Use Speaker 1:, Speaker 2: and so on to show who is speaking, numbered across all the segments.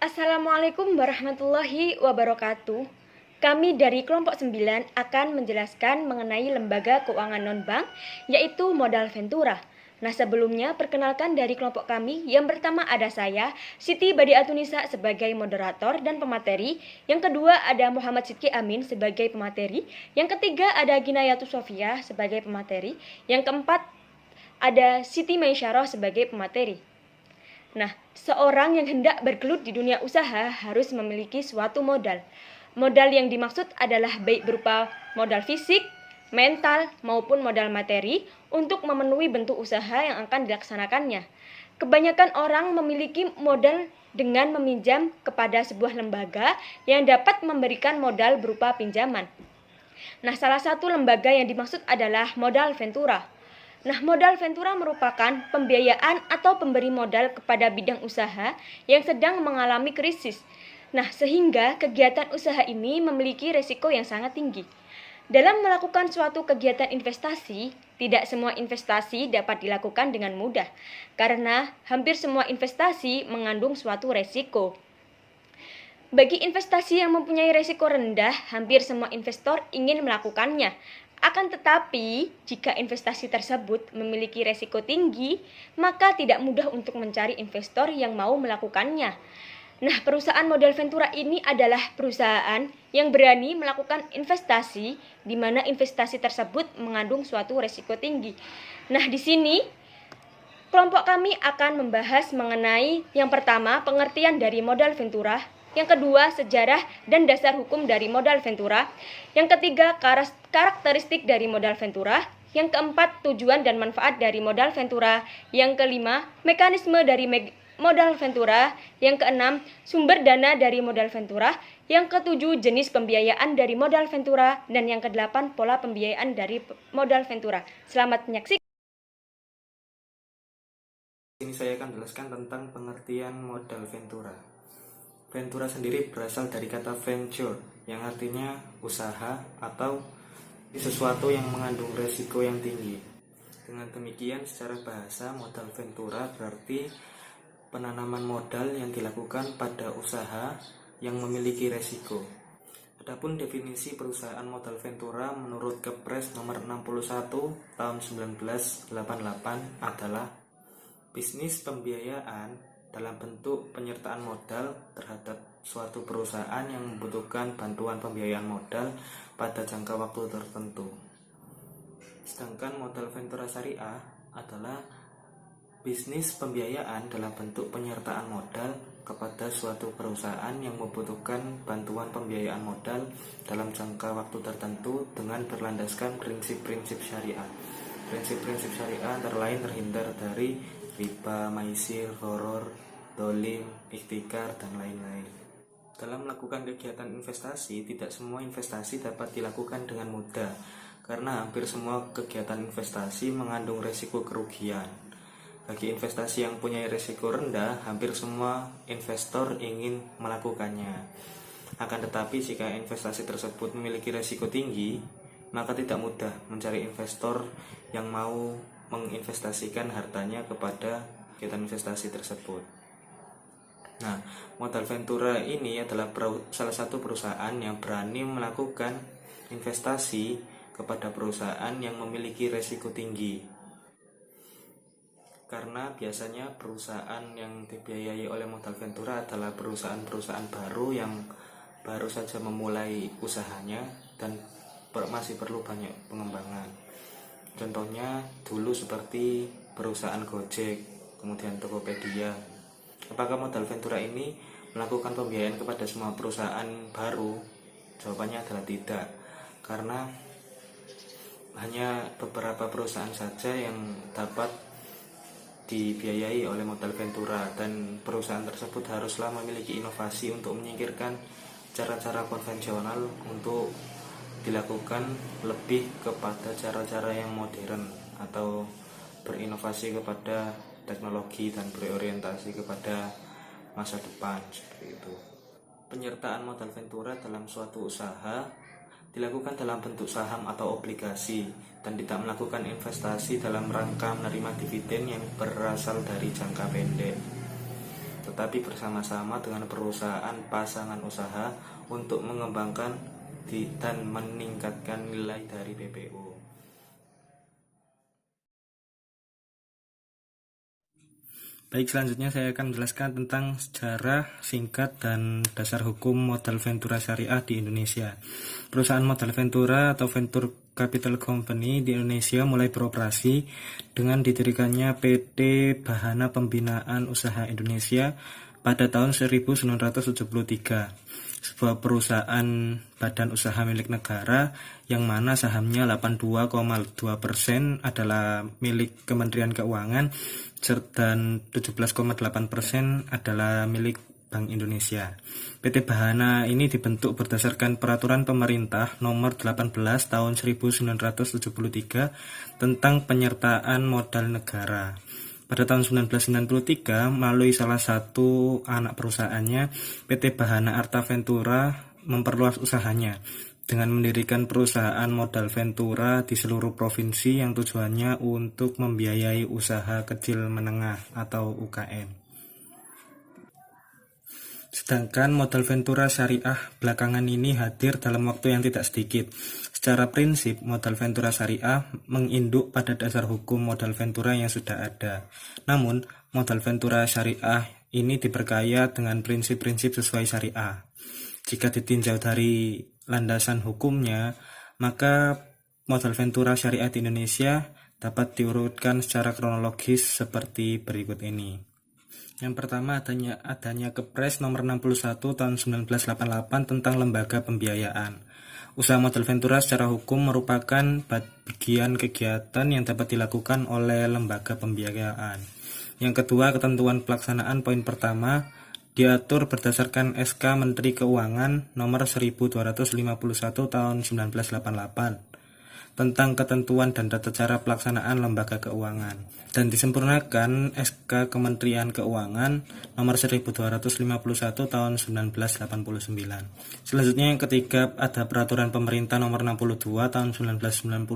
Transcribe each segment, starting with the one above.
Speaker 1: Assalamualaikum warahmatullahi wabarakatuh. Kami dari kelompok 9 akan menjelaskan mengenai lembaga keuangan non-bank, yaitu Modal Ventura. Nah, sebelumnya perkenalkan dari kelompok kami. Yang pertama ada saya, Siti Badiatunisa sebagai moderator dan pemateri. Yang kedua ada Muhammad Sidki Amin sebagai pemateri. Yang ketiga ada Ginayatu Sofia sebagai pemateri. Yang keempat ada Siti Maisyarah sebagai pemateri. Nah, seorang yang hendak bergelut di dunia usaha harus memiliki suatu modal. Modal yang dimaksud adalah baik berupa modal fisik, mental, maupun modal materi untuk memenuhi bentuk usaha yang akan dilaksanakannya. Kebanyakan orang memiliki modal dengan meminjam kepada sebuah lembaga yang dapat memberikan modal berupa pinjaman. Nah, salah satu lembaga yang dimaksud adalah Modal Ventura. Nah, Modal Ventura merupakan pembiayaan atau pemberi modal kepada bidang usaha yang sedang mengalami krisis. Nah, sehingga kegiatan usaha ini memiliki risiko yang sangat tinggi. Dalam melakukan suatu kegiatan investasi, tidak semua investasi dapat dilakukan dengan mudah, karena hampir semua investasi mengandung suatu risiko. Bagi investasi yang mempunyai risiko rendah, hampir semua investor ingin melakukannya. Akan tetapi, jika investasi tersebut memiliki risiko tinggi, maka tidak mudah untuk mencari investor yang mau melakukannya. Nah, perusahaan Modal Ventura ini adalah perusahaan yang berani melakukan investasi di mana investasi tersebut mengandung suatu risiko tinggi. Nah, di sini kelompok kami akan membahas mengenai yang pertama, pengertian dari Modal Ventura. Yang kedua, sejarah dan dasar hukum dari Modal Ventura. Yang ketiga, karakteristik dari Modal Ventura. Yang keempat, tujuan dan manfaat dari Modal Ventura. Yang kelima, mekanisme dari Modal Ventura. Yang keenam, sumber dana dari Modal Ventura. Yang ketujuh, jenis pembiayaan dari Modal Ventura. Dan yang kedelapan, pola pembiayaan dari Modal Ventura. Selamat menyaksikan.
Speaker 2: Ini saya akan jelaskan tentang pengertian Modal Ventura. Ventura sendiri berasal dari kata venture, yang artinya usaha atau sesuatu yang mengandung resiko yang tinggi. Dengan demikian, secara bahasa, modal ventura berarti penanaman modal yang dilakukan pada usaha yang memiliki resiko. Adapun definisi perusahaan modal ventura menurut Kepres nomor 61 tahun 1988 adalah bisnis pembiayaan dalam bentuk penyertaan modal terhadap suatu perusahaan yang membutuhkan bantuan pembiayaan modal pada jangka waktu tertentu. Sedangkan modal ventura syariah adalah bisnis pembiayaan dalam bentuk penyertaan modal kepada suatu perusahaan yang membutuhkan bantuan pembiayaan modal dalam jangka waktu tertentu dengan berlandaskan prinsip-prinsip syariah. Prinsip-prinsip syariah antara lain terhindar dari riba, maisir, horor, dolim, ikhtikar, dan lain-lain. Dalam melakukan kegiatan investasi, tidak semua investasi dapat dilakukan dengan mudah, karena hampir semua kegiatan investasi mengandung risiko kerugian. Bagi investasi yang punya risiko rendah, hampir semua investor ingin melakukannya. Akan tetapi, jika investasi tersebut memiliki risiko tinggi, maka tidak mudah mencari investor yang mau menginvestasikan hartanya kepada kegiatan investasi tersebut. Nah, Modal Ventura ini adalah salah satu perusahaan yang berani melakukan investasi kepada perusahaan yang memiliki risiko tinggi. Karena biasanya perusahaan yang dibiayai oleh Modal Ventura adalah perusahaan-perusahaan baru yang baru saja memulai usahanya dan masih perlu banyak pengembangan. Contohnya dulu seperti perusahaan Gojek, kemudian Tokopedia. Apakah Modal Ventura ini melakukan pembiayaan kepada semua perusahaan baru? Jawabannya adalah tidak, karena hanya beberapa perusahaan saja yang dapat dibiayai oleh Modal Ventura, dan perusahaan tersebut haruslah memiliki inovasi untuk menyingkirkan cara-cara konvensional untuk dilakukan lebih kepada cara-cara yang modern atau berinovasi kepada teknologi dan berorientasi kepada masa depan, seperti itu. Penyertaan Modal Ventura dalam suatu usaha dilakukan dalam bentuk saham atau obligasi dan tidak melakukan investasi dalam rangka menerima dividen yang berasal dari jangka pendek. tetapi bersama-sama dengan perusahaan pasangan usaha untuk mengembangkan dan meningkatkan nilai dari PPU. Baik, selanjutnya saya akan menjelaskan tentang sejarah singkat dan dasar hukum modal ventura syariah di Indonesia. Perusahaan modal ventura atau venture capital company di Indonesia mulai beroperasi dengan didirikannya PT Bahana Pembinaan Usaha Indonesia pada tahun 1973. Sebuah perusahaan badan usaha milik negara yang mana sahamnya 82,2% adalah milik Kementerian Keuangan dan 17,8% adalah milik Bank Indonesia. PT Bahana ini dibentuk berdasarkan Peraturan Pemerintah Nomor 18 Tahun 1973 tentang penyertaan modal negara. Pada tahun 1993, melalui salah satu anak perusahaannya, PT Bahana Arta Ventura memperluas usahanya dengan mendirikan perusahaan modal ventura di seluruh provinsi yang tujuannya untuk membiayai usaha kecil menengah atau UKM. Sedangkan modal ventura syariah belakangan ini hadir dalam waktu yang tidak sedikit. Secara prinsip, modal ventura syariah menginduk pada dasar hukum modal ventura yang sudah ada. Namun, modal ventura syariah ini diperkaya dengan prinsip-prinsip sesuai syariah. Jika ditinjau dari landasan hukumnya, maka modal ventura syariah di Indonesia dapat diurutkan secara kronologis seperti berikut ini. Yang pertama adanya Kepres nomor 61 tahun 1988 tentang lembaga pembiayaan. Usaha modal ventura secara hukum merupakan bagian kegiatan yang dapat dilakukan oleh lembaga pembiayaan. Yang kedua, ketentuan pelaksanaan poin pertama diatur berdasarkan SK Menteri Keuangan nomor 1251 tahun 1988 tentang ketentuan dan tata cara pelaksanaan lembaga keuangan dan disempurnakan SK Kementerian Keuangan nomor 1251 tahun 1989. Selanjutnya yang ketiga ada Peraturan Pemerintah nomor 62 tahun 1992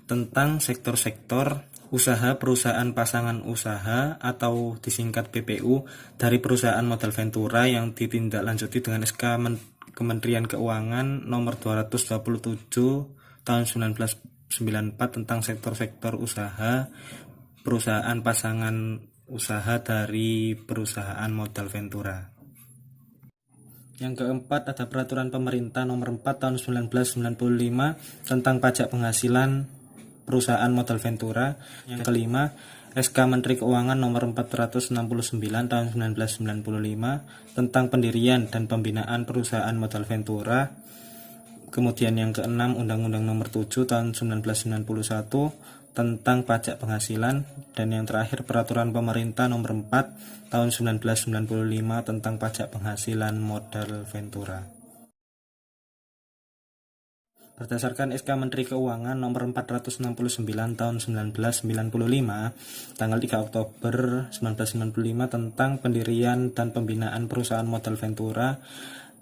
Speaker 2: tentang sektor-sektor usaha perusahaan pasangan usaha atau disingkat PPU dari perusahaan modal ventura yang ditindaklanjuti dengan SK Kementerian Keuangan nomor 227 tahun 1994 tentang sektor-sektor usaha perusahaan pasangan usaha dari perusahaan modal ventura. Yang keempat ada Peraturan Pemerintah nomor 4 tahun 1995 tentang pajak penghasilan perusahaan modal ventura. Yang kelima, SK Menteri Keuangan nomor 469 tahun 1995 tentang pendirian dan pembinaan perusahaan modal ventura. Kemudian yang keenam, Undang-Undang nomor 7 tahun 1991 tentang pajak penghasilan, dan yang terakhir Peraturan Pemerintah nomor 4 tahun 1995 tentang pajak penghasilan modal ventura. Berdasarkan SK Menteri Keuangan nomor 469 tahun 1995 tanggal 3 Oktober 1995 tentang pendirian dan pembinaan perusahaan modal ventura,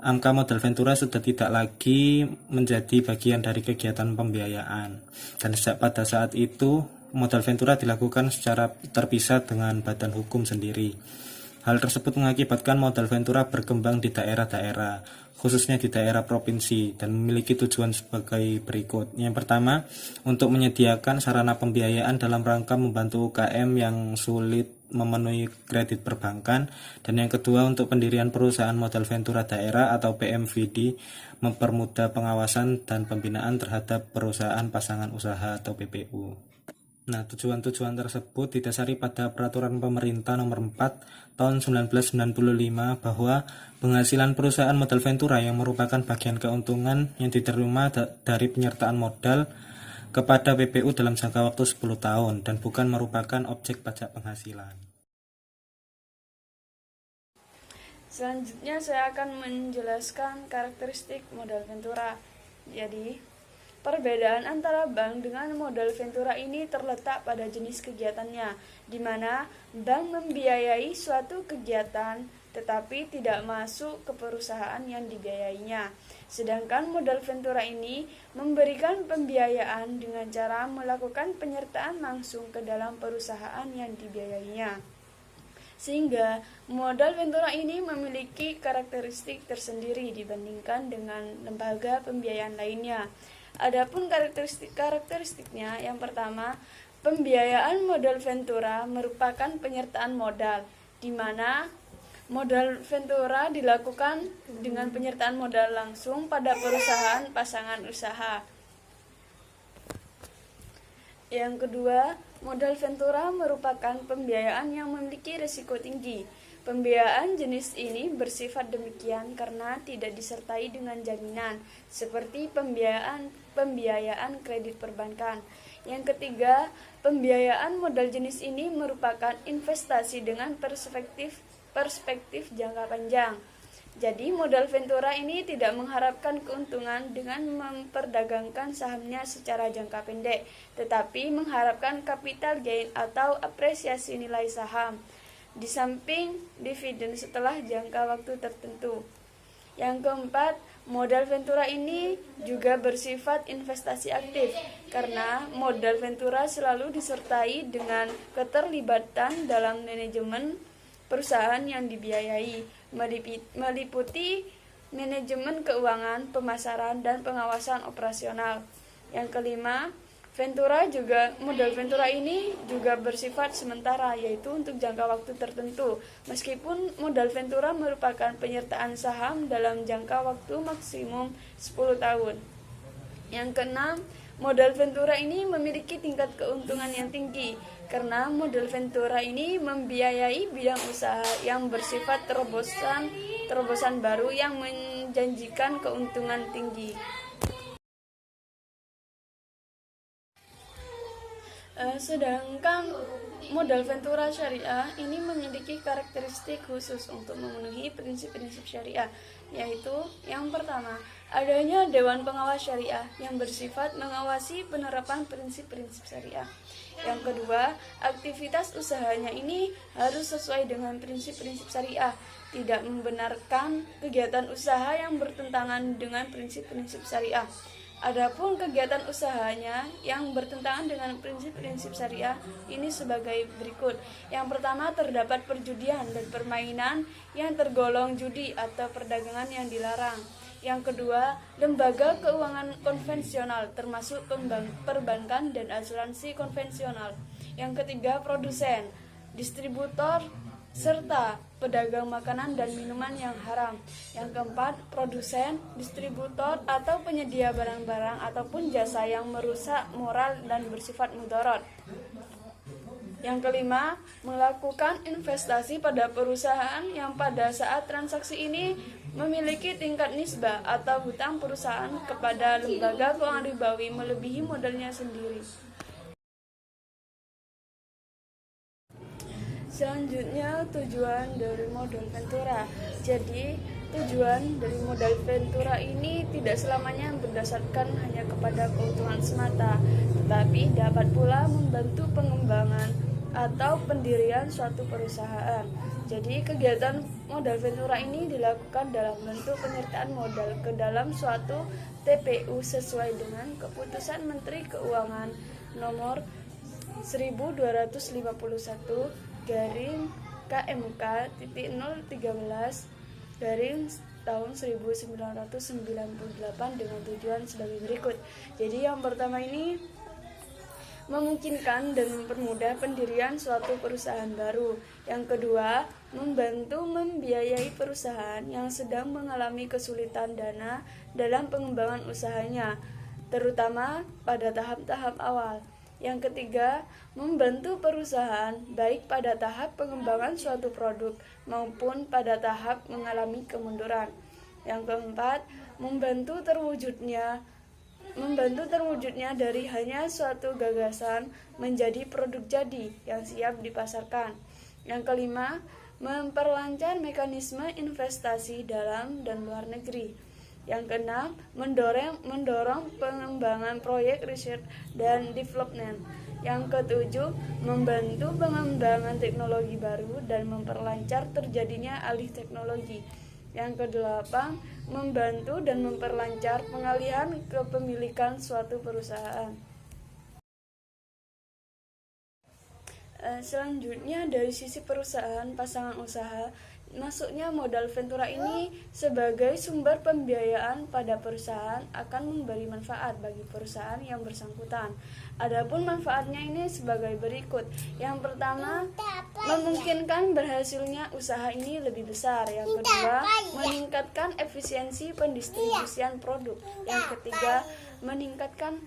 Speaker 2: angka modal ventura sudah tidak lagi menjadi bagian dari kegiatan pembiayaan, dan sejak pada saat itu modal ventura dilakukan secara terpisah dengan badan hukum sendiri. Hal tersebut mengakibatkan modal ventura berkembang di daerah-daerah, khususnya di daerah provinsi, dan memiliki tujuan sebagai berikut. Yang pertama, untuk menyediakan sarana pembiayaan dalam rangka membantu UKM yang sulit memenuhi kredit perbankan, dan yang kedua untuk pendirian perusahaan modal ventura daerah atau PMVD, mempermudah pengawasan dan pembinaan terhadap perusahaan pasangan usaha atau PPU. Nah, tujuan-tujuan tersebut didasari pada Peraturan Pemerintah nomor 4 tahun 1995 bahwa penghasilan perusahaan modal ventura yang merupakan bagian keuntungan yang diterima dari penyertaan modal kepada PPU dalam jangka waktu 10 tahun dan bukan merupakan objek pajak penghasilan.
Speaker 3: Selanjutnya saya akan menjelaskan karakteristik modal ventura. Jadi, perbedaan antara bank dengan modal ventura ini terletak pada jenis kegiatannya, di mana bank membiayai suatu kegiatan tetapi tidak masuk ke perusahaan yang dibiayainya. Sedangkan modal ventura ini memberikan pembiayaan dengan cara melakukan penyertaan langsung ke dalam perusahaan yang dibiayainya. sehingga modal Ventura ini memiliki karakteristik tersendiri dibandingkan dengan lembaga pembiayaan lainnya. Adapun karakteristiknya, yang pertama, pembiayaan modal Ventura merupakan penyertaan modal, di mana modal Ventura dilakukan dengan penyertaan modal langsung pada perusahaan pasangan usaha. Yang kedua, modal Ventura merupakan pembiayaan yang memiliki risiko tinggi. Pembiayaan jenis ini bersifat demikian karena tidak disertai dengan jaminan, seperti pembiayaan kredit perbankan. Yang ketiga, pembiayaan modal jenis ini merupakan investasi dengan perspektif jangka panjang. Jadi modal Ventura ini tidak mengharapkan keuntungan dengan memperdagangkan sahamnya secara jangka pendek, tetapi mengharapkan capital gain atau apresiasi nilai saham, di samping dividen setelah jangka waktu tertentu. Yang keempat, modal Ventura ini juga bersifat investasi aktif, karena modal Ventura selalu disertai dengan keterlibatan dalam manajemen perusahaan yang dibiayai, meliputi manajemen keuangan, pemasaran, dan pengawasan operasional. Yang kelima, modal Ventura ini juga bersifat sementara, yaitu untuk jangka waktu tertentu, meskipun modal Ventura merupakan penyertaan saham dalam jangka waktu maksimum 10 tahun. Yang keenam, modal Ventura ini memiliki tingkat keuntungan yang tinggi, karena modal Ventura ini membiayai bidang usaha yang bersifat terobosan baru yang menjanjikan keuntungan tinggi. Sedangkan modal Ventura syariah ini memiliki karakteristik khusus untuk memenuhi prinsip-prinsip syariah, yaitu yang pertama, adanya Dewan Pengawas Syariah yang bersifat mengawasi penerapan prinsip-prinsip syariah. Yang kedua, aktivitas usahanya ini harus sesuai dengan prinsip-prinsip syariah, tidak membenarkan kegiatan usaha yang bertentangan dengan prinsip-prinsip syariah. Adapun kegiatan usahanya yang bertentangan dengan prinsip-prinsip syariah ini sebagai berikut. Yang pertama, terdapat perjudian dan permainan yang tergolong judi atau perdagangan yang dilarang. Yang kedua, lembaga keuangan konvensional termasuk perbankan dan asuransi konvensional. Yang ketiga, produsen, distributor, serta pedagang makanan dan minuman yang haram. Yang keempat, produsen, distributor, atau penyedia barang-barang ataupun jasa yang merusak moral dan bersifat mudarat. Yang kelima, melakukan investasi pada perusahaan yang pada saat transaksi ini memiliki tingkat nisbah atau hutang perusahaan kepada lembaga keuangan ribawi melebihi modalnya sendiri. Selanjutnya, tujuan dari modal Ventura. Jadi, tujuan dari modal Ventura ini tidak selamanya berdasarkan hanya kepada keuntungan semata, tetapi dapat pula membantu pengembangan atau pendirian suatu perusahaan. Jadi, kegiatan modal Ventura ini dilakukan dalam bentuk penyertaan modal ke dalam suatu TPU sesuai dengan keputusan Menteri Keuangan nomor 1251 garing KMK titik 013 garing tahun 1998 dengan tujuan sebagai berikut. Jadi yang pertama ini memungkinkan dan mempermudah pendirian suatu perusahaan baru. Yang kedua, membantu membiayai perusahaan yang sedang mengalami kesulitan dana dalam pengembangan usahanya, terutama pada tahap-tahap awal. Yang ketiga, membantu perusahaan baik pada tahap pengembangan suatu produk maupun pada tahap mengalami kemunduran. Yang keempat, membantu terwujudnya dari hanya suatu gagasan menjadi produk jadi yang siap dipasarkan. Yang kelima, memperlancar mekanisme investasi dalam dan luar negeri. Yang keenam, mendorong pengembangan proyek riset dan development. Yang ketujuh, membantu pengembangan teknologi baru dan memperlancar terjadinya alih teknologi. Yang kedelapan, membantu dan memperlancar pengalihan kepemilikan suatu perusahaan. Selanjutnya dari sisi perusahaan pasangan usaha, masuknya modal Ventura ini sebagai sumber pembiayaan pada perusahaan akan memberi manfaat bagi perusahaan yang bersangkutan. Adapun manfaatnya ini sebagai berikut. Yang pertama, memungkinkan berhasilnya usaha ini lebih besar. Yang kedua, meningkatkan efisiensi pendistribusian produk. Yang ketiga, meningkatkan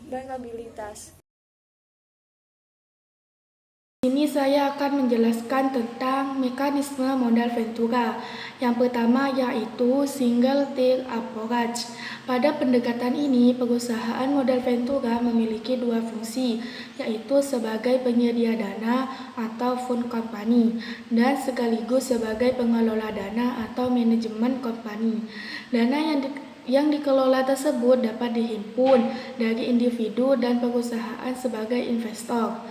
Speaker 3: bankabilitas.
Speaker 4: Ini saya akan menjelaskan tentang mekanisme modal Ventura. Yang pertama yaitu single tail approach. Pada pendekatan ini, perusahaan modal Ventura memiliki dua fungsi, yaitu sebagai penyedia dana atau fund company dan sekaligus sebagai pengelola dana atau manajemen company. Dana yang dikelola tersebut dapat dihimpun dari individu dan perusahaan sebagai investor.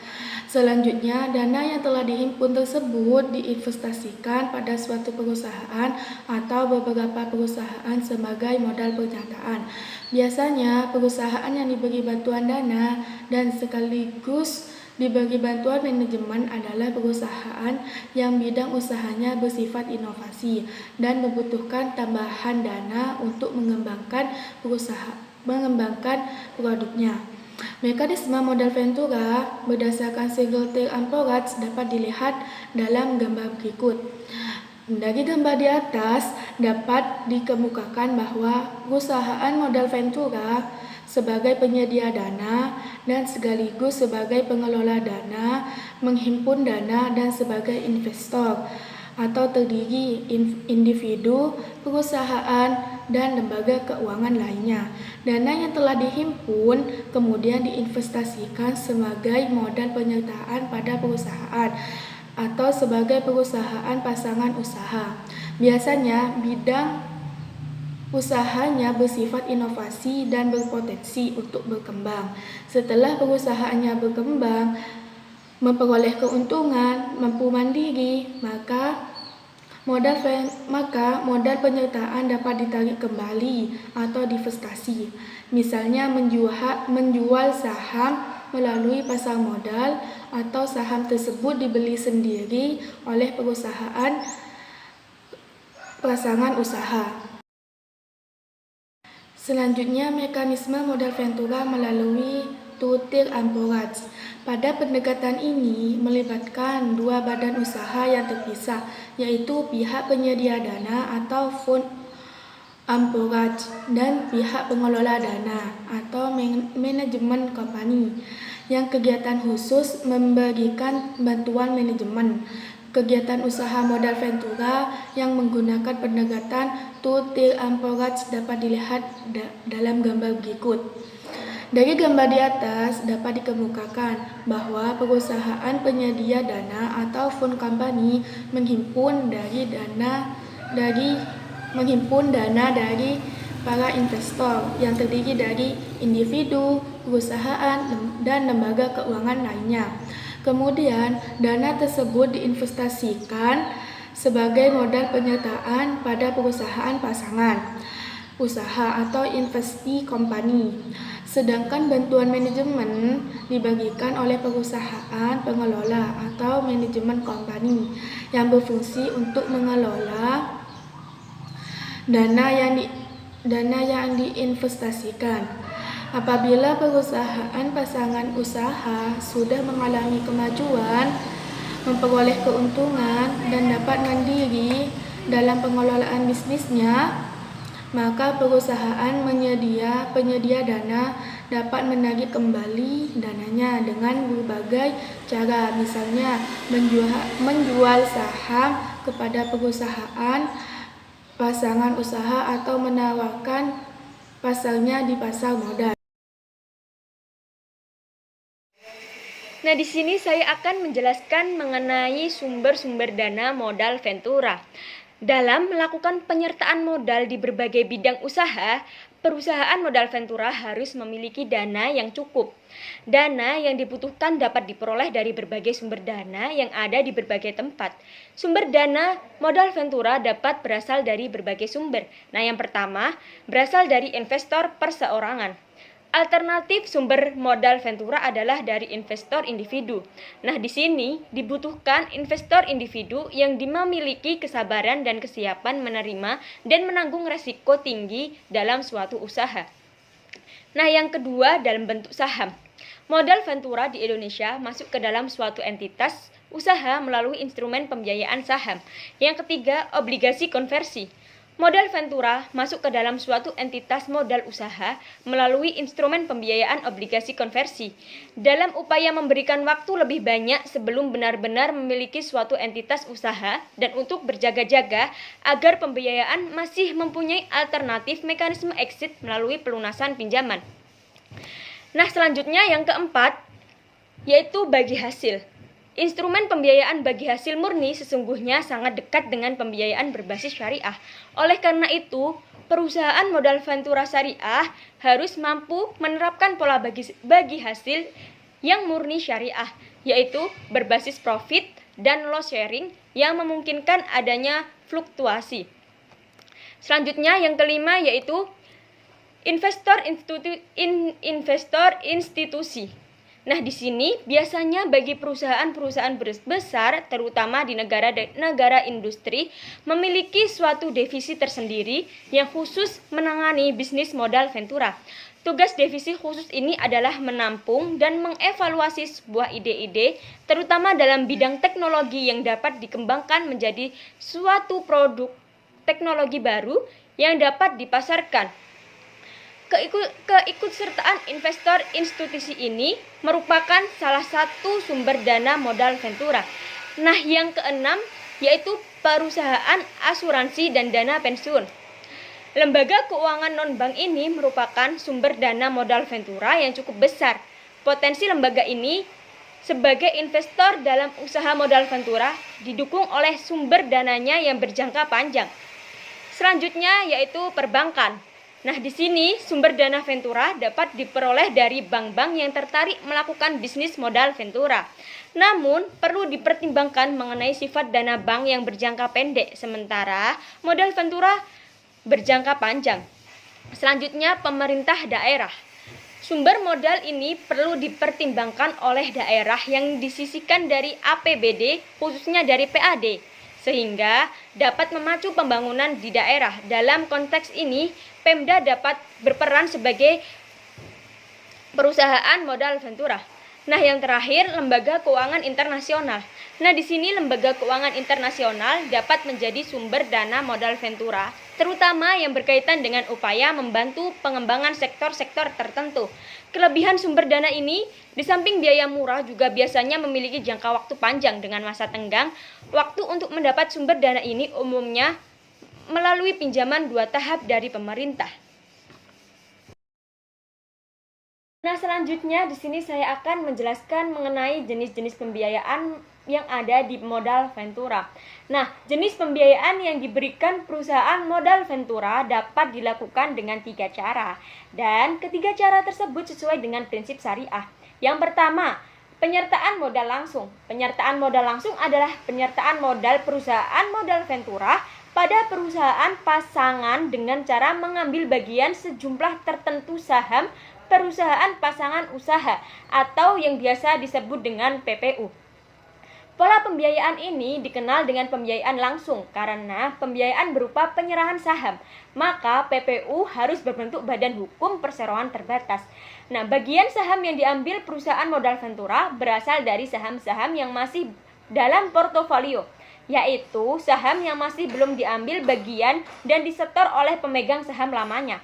Speaker 4: Selanjutnya, dana yang telah dihimpun tersebut diinvestasikan pada suatu perusahaan atau beberapa perusahaan sebagai modal penyertaan. Biasanya, perusahaan yang diberi bantuan dana dan sekaligus diberi bantuan manajemen adalah perusahaan yang bidang usahanya bersifat inovasi dan membutuhkan tambahan dana untuk mengembangkan produknya. Mekanisme modal Ventura berdasarkan single tail approach dapat dilihat dalam gambar berikut. Dari gambar di atas dapat dikemukakan bahwa perusahaan modal Ventura sebagai penyedia dana dan sekaligus sebagai pengelola dana, menghimpun dana dan sebagai investor atau terdiri individu, perusahaan, dan lembaga keuangan lainnya. Dana yang telah dihimpun kemudian diinvestasikan sebagai modal penyertaan pada perusahaan atau sebagai perusahaan pasangan usaha. Biasanya bidang usahanya bersifat inovasi dan berpotensi untuk berkembang. Setelah perusahaannya berkembang, memperoleh keuntungan, mampu mandiri, maka modal penyertaan dapat ditarik kembali atau divestasi. Misalnya menjual saham melalui pasar modal atau saham tersebut dibeli sendiri oleh perusahaan pasangan usaha. Selanjutnya, mekanisme modal Ventura melalui two-tier approach. Pada pendekatan ini melibatkan dua badan usaha yang terpisah, yaitu pihak penyedia dana atau fund approach dan pihak pengelola dana atau manajemen company yang kegiatan khusus memberikan bantuan manajemen. Kegiatan usaha modal Ventura yang menggunakan pendekatan two-tier approach dapat dilihat dalam gambar berikut. Dari gambar di atas dapat dikemukakan bahwa perusahaan penyedia dana atau fund company menghimpun dana dari para investor yang terdiri dari individu, perusahaan, dan lembaga keuangan lainnya. Kemudian, dana tersebut diinvestasikan sebagai modal penyertaan pada perusahaan pasangan usaha atau investee company. Sedangkan bantuan manajemen dibagikan oleh perusahaan pengelola atau manajemen company yang berfungsi untuk mengelola dana yang diinvestasikan. Apabila perusahaan pasangan usaha sudah mengalami kemajuan, memperoleh keuntungan, dan dapat mandiri dalam pengelolaan bisnisnya, maka perusahaan penyedia dana dapat menarik kembali dananya dengan berbagai cara, misalnya menjual saham kepada perusahaan pasangan usaha atau menawarkan pasarnya di pasar modal.
Speaker 1: Nah, di sini saya akan menjelaskan mengenai sumber-sumber dana modal Ventura. Dalam melakukan penyertaan modal di berbagai bidang usaha, perusahaan modal Ventura harus memiliki dana yang cukup. Dana yang dibutuhkan dapat diperoleh dari berbagai sumber dana yang ada di berbagai tempat. Sumber dana modal Ventura dapat berasal dari berbagai sumber. Nah, yang pertama, berasal dari investor perseorangan. Alternatif sumber modal Ventura adalah dari investor individu. Nah, di sini dibutuhkan investor individu yang memiliki kesabaran dan kesiapan menerima dan menanggung resiko tinggi dalam suatu usaha. Nah, yang kedua dalam bentuk saham. Modal Ventura di Indonesia masuk ke dalam suatu entitas usaha melalui instrumen pembiayaan saham. Yang ketiga, obligasi konversi. Modal Ventura masuk ke dalam suatu entitas modal usaha melalui instrumen pembiayaan obligasi konversi dalam upaya memberikan waktu lebih banyak sebelum benar-benar memiliki suatu entitas usaha dan untuk berjaga-jaga agar pembiayaan masih mempunyai alternatif mekanisme exit melalui pelunasan pinjaman. Nah, selanjutnya yang keempat yaitu bagi hasil. Instrumen pembiayaan bagi hasil murni sesungguhnya sangat dekat dengan pembiayaan berbasis syariah. Oleh karena itu, perusahaan modal Ventura syariah harus mampu menerapkan pola bagi hasil yang murni syariah, yaitu berbasis profit dan loss sharing yang memungkinkan adanya fluktuasi. Selanjutnya yang kelima yaitu investor institusi. Nah, di sini biasanya bagi perusahaan-perusahaan besar, terutama di negara industri, memiliki suatu divisi tersendiri yang khusus menangani bisnis modal Ventura. Tugas divisi khusus ini adalah menampung dan mengevaluasi sebuah ide-ide, terutama dalam bidang teknologi yang dapat dikembangkan menjadi suatu produk teknologi baru yang dapat dipasarkan. Keikutsertaan investor institusi ini merupakan salah satu sumber dana modal Ventura. Nah, yang keenam yaitu perusahaan asuransi dan dana pensiun. Lembaga keuangan non-bank ini merupakan sumber dana modal Ventura yang cukup besar. Potensi lembaga ini sebagai investor dalam usaha modal Ventura didukung oleh sumber dananya yang berjangka panjang. Selanjutnya yaitu perbankan. Nah, di sini sumber dana Ventura dapat diperoleh dari bank-bank yang tertarik melakukan bisnis modal Ventura. Namun, perlu dipertimbangkan mengenai sifat dana bank yang berjangka pendek, sementara modal Ventura berjangka panjang. Selanjutnya, pemerintah daerah. Sumber modal ini perlu dipertimbangkan oleh daerah yang disisihkan dari APBD, khususnya dari PAD, sehingga dapat memacu pembangunan di daerah. Dalam konteks ini, Pemda dapat berperan sebagai perusahaan modal Ventura. Nah, yang terakhir, lembaga keuangan internasional. Nah, di sini lembaga keuangan internasional dapat menjadi sumber dana modal Ventura, terutama yang berkaitan dengan upaya membantu pengembangan sektor-sektor tertentu. Kelebihan sumber dana ini, di samping biaya murah, juga biasanya memiliki jangka waktu panjang dengan masa tenggang. Waktu untuk mendapat sumber dana ini umumnya melalui pinjaman 2 tahap dari pemerintah. Nah, selanjutnya di sini saya akan menjelaskan mengenai jenis-jenis pembiayaan yang ada di modal Ventura. Nah, jenis pembiayaan yang diberikan perusahaan modal Ventura dapat dilakukan dengan 3 cara. Dan ketiga cara tersebut sesuai dengan prinsip syariah. Yang pertama, penyertaan modal langsung. Penyertaan modal langsung adalah penyertaan modal perusahaan modal Ventura pada perusahaan pasangan dengan cara mengambil bagian sejumlah tertentu saham perusahaan pasangan usaha atau yang biasa disebut dengan PPU. Pola pembiayaan ini dikenal dengan pembiayaan langsung karena pembiayaan berupa penyerahan saham, maka PPU harus berbentuk badan hukum perseroan terbatas. Nah, bagian saham yang diambil perusahaan modal Ventura berasal dari saham-saham yang masih dalam portofolio, yaitu saham yang masih belum diambil bagian dan disetor oleh pemegang saham lamanya.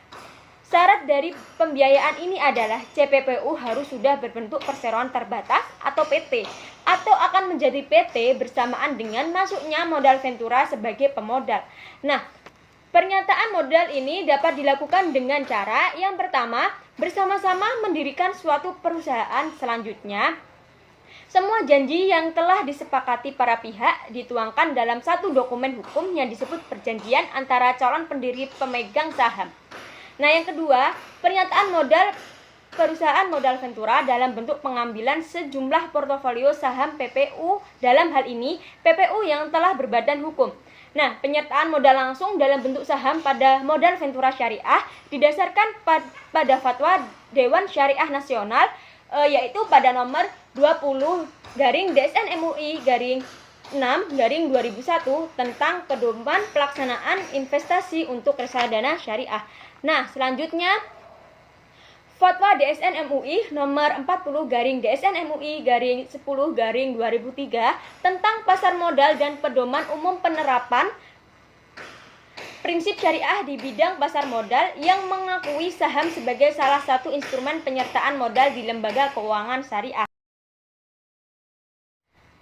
Speaker 1: Syarat dari pembiayaan ini adalah CPPU harus sudah berbentuk perseroan terbatas atau PT, atau akan menjadi PT bersamaan dengan masuknya modal Ventura sebagai pemodal. Nah, pernyataan modal ini dapat dilakukan dengan cara yang pertama, bersama-sama mendirikan suatu perusahaan. Selanjutnya, semua janji yang telah disepakati para pihak dituangkan dalam satu dokumen hukum yang disebut perjanjian antara calon pendiri pemegang saham. Nah, yang kedua, pernyataan modal perusahaan modal Ventura dalam bentuk pengambilan sejumlah portofolio saham PPU, dalam hal ini PPU yang telah berbadan hukum. Nah, penyertaan modal langsung dalam bentuk saham pada modal Ventura Syariah didasarkan pada fatwa Dewan Syariah Nasional yaitu pada nomor 20/DSN MUI/6/2001 tentang pedoman pelaksanaan investasi untuk reksadana syariah. Nah, selanjutnya Fatwa DSN MUI nomor 40/DSN MUI/10/2003 tentang pasar modal dan pedoman umum penerapan prinsip syariah di bidang pasar modal yang mengakui saham sebagai salah satu instrumen penyertaan modal di lembaga keuangan syariah.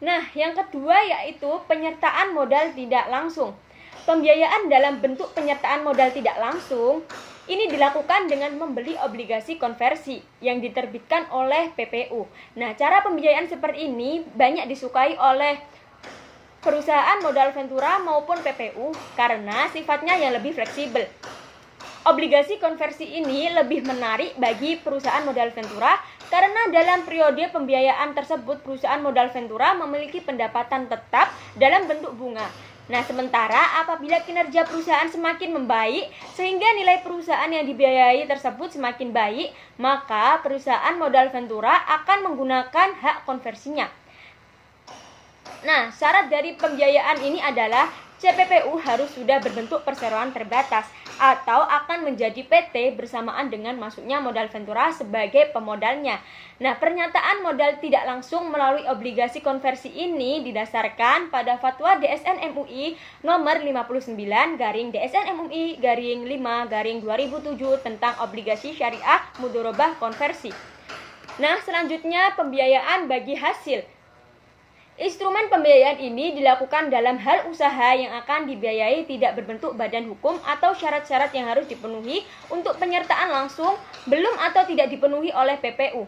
Speaker 1: Nah, yang kedua yaitu penyertaan modal tidak langsung. Pembiayaan dalam bentuk penyertaan modal tidak langsung ini dilakukan dengan membeli obligasi konversi yang diterbitkan oleh PPU. Nah, cara pembiayaan seperti ini banyak disukai oleh perusahaan modal Ventura maupun PPU karena sifatnya yang lebih fleksibel. Obligasi konversi ini lebih menarik bagi perusahaan modal Ventura karena dalam periode pembiayaan tersebut perusahaan modal Ventura memiliki pendapatan tetap dalam bentuk bunga. Nah, sementara apabila kinerja perusahaan semakin membaik sehingga nilai perusahaan yang dibiayai tersebut semakin baik, maka perusahaan modal Ventura akan menggunakan hak konversinya. Nah, syarat dari pembiayaan ini adalah CPPU harus sudah berbentuk perseroan terbatas atau akan menjadi PT bersamaan dengan masuknya modal Ventura sebagai pemodalnya. Nah, pernyataan modal tidak langsung melalui obligasi konversi ini didasarkan pada fatwa DSN MUI nomor 59/DSN MUI/5/2007 tentang obligasi syariah mudharabah konversi. Nah, selanjutnya pembiayaan bagi hasil. Instrumen pembiayaan ini dilakukan dalam hal usaha yang akan dibiayai tidak berbentuk badan hukum atau syarat-syarat yang harus dipenuhi untuk penyertaan langsung belum atau tidak dipenuhi oleh PPU.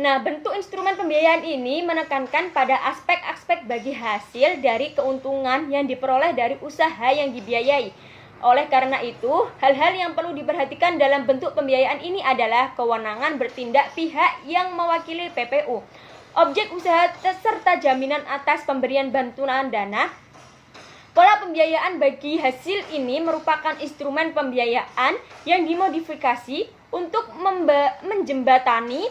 Speaker 1: Nah, bentuk instrumen pembiayaan ini menekankan pada aspek-aspek bagi hasil dari keuntungan yang diperoleh dari usaha yang dibiayai. Oleh karena itu, hal-hal yang perlu diperhatikan dalam bentuk pembiayaan ini adalah kewenangan bertindak pihak yang mewakili PPU, objek usaha serta jaminan atas pemberian bantuan dana. Pola pembiayaan bagi hasil ini merupakan instrumen pembiayaan yang dimodifikasi untuk menjembatani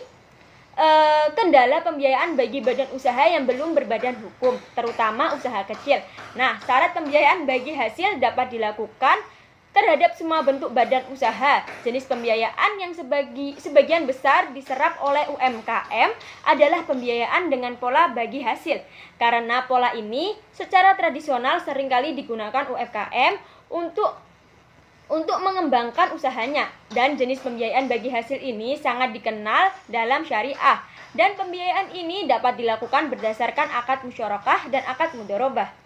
Speaker 1: kendala pembiayaan bagi badan usaha yang belum berbadan hukum, terutama usaha kecil. Nah, syarat pembiayaan bagi hasil dapat dilakukan terhadap semua bentuk badan usaha. Jenis pembiayaan yang sebagian besar diserap oleh UMKM adalah pembiayaan dengan pola bagi hasil. Karena pola ini secara tradisional seringkali digunakan UMKM untuk mengembangkan usahanya. Dan jenis pembiayaan bagi hasil ini sangat dikenal dalam syariah. Dan pembiayaan ini dapat dilakukan berdasarkan akad musyarakah dan akad mudharabah.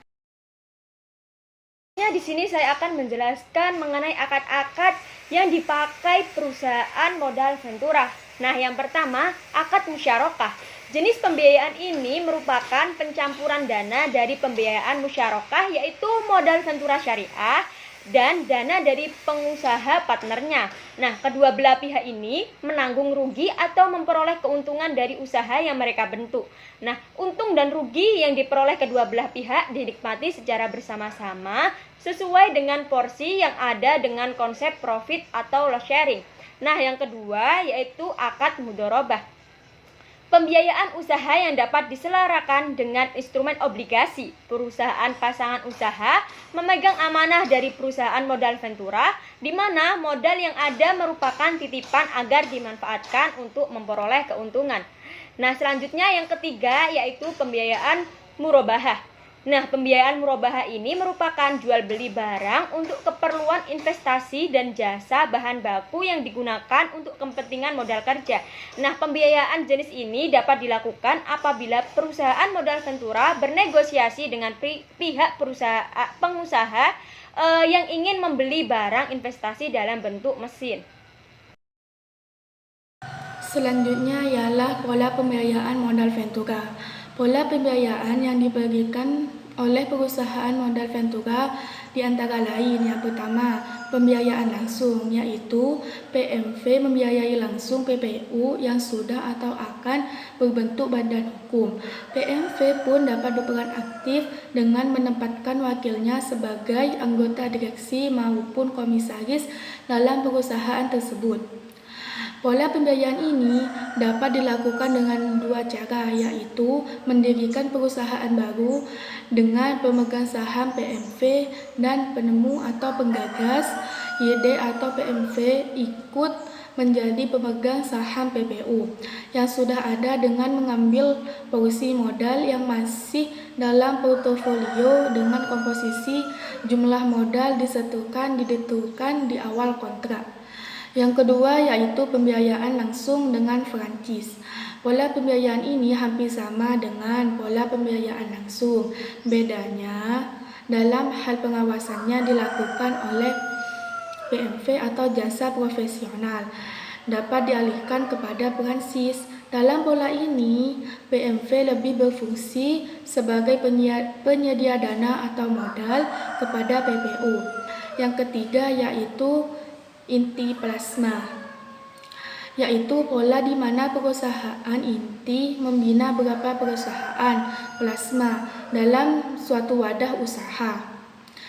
Speaker 1: Di sini saya akan menjelaskan mengenai akad-akad yang dipakai perusahaan modal Ventura. Nah, yang pertama, akad musyarakah. Jenis pembiayaan ini merupakan pencampuran dana dari pembiayaan musyarakah yaitu modal Ventura Syariah dan dana dari pengusaha partnernya. Nah, kedua belah pihak ini menanggung rugi atau memperoleh keuntungan dari usaha yang mereka bentuk. Nah, untung dan rugi yang diperoleh kedua belah pihak dinikmati secara bersama-sama sesuai dengan porsi yang ada dengan konsep profit atau loss sharing. Nah, yang kedua yaitu akad mudharabah. Pembiayaan usaha yang dapat diselarakan dengan instrumen obligasi. Perusahaan pasangan usaha memegang amanah dari perusahaan modal Ventura, di mana modal yang ada merupakan titipan agar dimanfaatkan untuk memperoleh keuntungan. Nah, selanjutnya yang ketiga yaitu pembiayaan murabahah. Nah, pembiayaan murabahah ini merupakan jual beli barang untuk keperluan investasi dan jasa bahan baku yang digunakan untuk kepentingan modal kerja. Nah, pembiayaan jenis ini dapat dilakukan apabila perusahaan modal Ventura bernegosiasi dengan pihak pengusaha yang ingin membeli barang investasi dalam bentuk mesin.
Speaker 4: Selanjutnya ialah pola pembiayaan modal Ventura. Pola pembiayaan yang diberikan oleh perusahaan modal Ventura di antara lain yang pertama, pembiayaan langsung, yaitu PMV membiayai langsung PPU yang sudah atau akan berbentuk badan hukum. PMV pun dapat berperan aktif dengan menempatkan wakilnya sebagai anggota direksi maupun komisaris dalam perusahaan tersebut. Pola pembiayaan ini dapat dilakukan dengan dua cara, yaitu mendirikan perusahaan baru dengan pemegang saham PMV dan penemu atau penggagas YD atau PMV ikut menjadi pemegang saham PPU yang sudah ada dengan mengambil porsi modal yang masih dalam portofolio dengan komposisi jumlah modal ditentukan di awal kontrak. Yang kedua yaitu pembiayaan langsung dengan franchise. Pola pembiayaan ini hampir sama dengan pola pembiayaan langsung. Bedanya dalam hal pengawasannya dilakukan oleh PMV atau jasa profesional, dapat dialihkan kepada franchise. Dalam pola ini, PMV lebih berfungsi sebagai penyedia dana atau modal kepada PPU. Yang ketiga yaitu inti plasma, yaitu pola di mana perusahaan inti membina beberapa perusahaan plasma dalam suatu wadah usaha.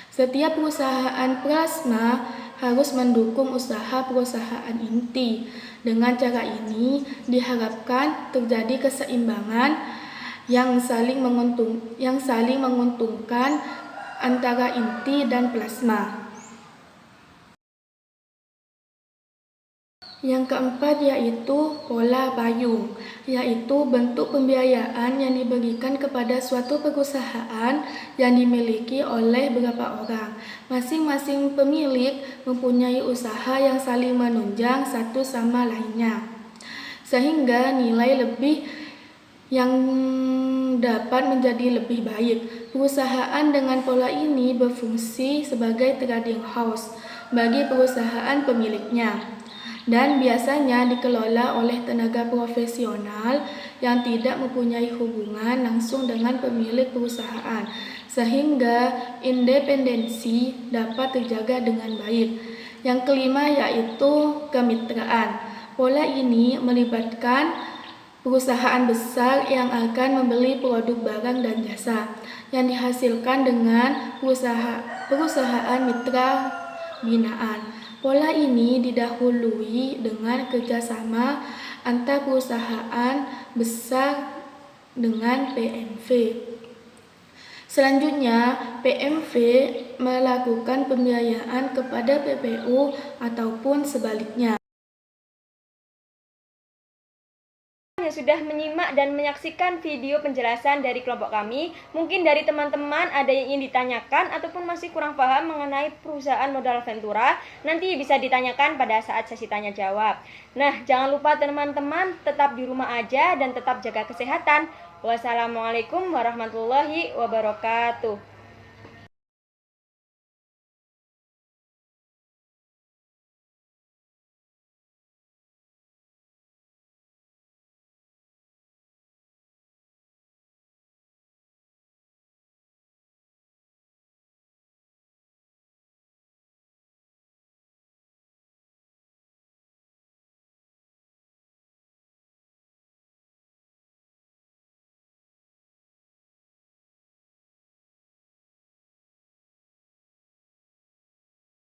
Speaker 4: Setiap perusahaan plasma harus mendukung usaha perusahaan inti. Dengan cara ini diharapkan terjadi keseimbangan yang saling menguntungkan antara inti dan plasma. Yang keempat yaitu pola payung, yaitu bentuk pembiayaan yang diberikan kepada suatu perusahaan yang dimiliki oleh beberapa orang. Masing-masing pemilik mempunyai usaha yang saling menunjang satu sama lainnya, sehingga nilai lebih yang dapat menjadi lebih baik. Perusahaan dengan pola ini berfungsi sebagai trading house bagi perusahaan pemiliknya, dan biasanya dikelola oleh tenaga profesional yang tidak mempunyai hubungan langsung dengan pemilik perusahaan, sehingga independensi dapat terjaga dengan baik. Yang kelima yaitu kemitraan. Pola ini melibatkan perusahaan besar yang akan membeli produk barang dan jasa yang dihasilkan dengan perusahaan mitra binaan. Pola ini didahului dengan kerjasama antar perusahaan besar dengan PMV. Selanjutnya, PMV melakukan pembiayaan kepada PPU ataupun sebaliknya.
Speaker 1: Yang sudah menyimak dan menyaksikan video penjelasan dari kelompok kami, mungkin dari teman-teman ada yang ingin ditanyakan ataupun masih kurang paham mengenai perusahaan modal Ventura, nanti bisa ditanyakan pada saat sesi tanya jawab. Nah, jangan lupa teman-teman tetap di rumah aja dan tetap jaga kesehatan. Wassalamualaikum warahmatullahi wabarakatuh.